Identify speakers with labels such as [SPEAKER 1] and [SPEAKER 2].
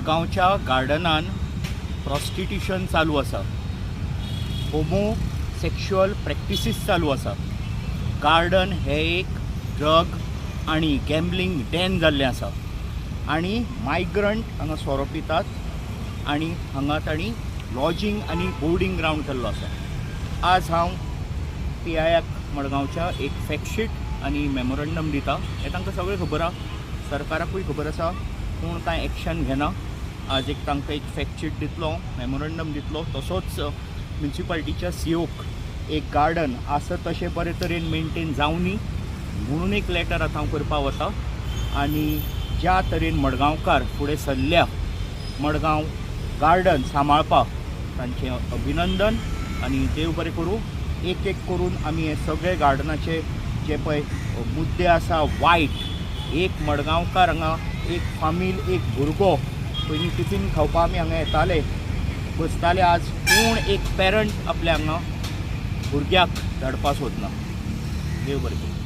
[SPEAKER 1] मडगांवच्या गार्डनान प्रॉस्टिट्यूशन चालू आसा, होमो सेक्शुअल प्रॅक्टिसीस चालू आसा. गार्डन हे एक ड्रग आनी गॅम्बलिंग डॅन जाल्लें आसा आनी मायग्रंट हांगा सोरो पितात आनी हांगा तांणी लॉजींग आनी बोर्डींग ग्रावंड केल्लो आसा. आज हांव PIAक मडगांवच्या एक फॅक्टशीट आनी मेमोरंडम दिता. हें तांकां सगळें खबर आसा, सरकाराकूय खबर आसा, पूण कांय एक्शन घेना. आज एक तांकां एक फॅक्टशीट दितलो, मेमोरंडम दितलो. तसोच म्युन्सिपालिटीच्या COक एक गार्डन आसा तशें बरे तरेन मेनटेन जावनी म्हणून एक लॅटर आतां हांव करपा वता. आनी ज्या तरेन मडगांवकार फुडें सरल्या मडगांव गार्डन सांबाळपाक तांचें अभिनंदन आनी देव बरें करूं. एक एक करून आमी हे सगळे गार्डनाचे जे पळय मुद्दे आसा वायट, एक मडगांवकार हांगा एक फामील एक भुरगो पयलीं टिफीन खावपा आमी हांगा येताले बसताले, आज कोण एक पेरंट आपल्या हांगा भुरग्याक धाडपा सोदना. देव बरें करूं.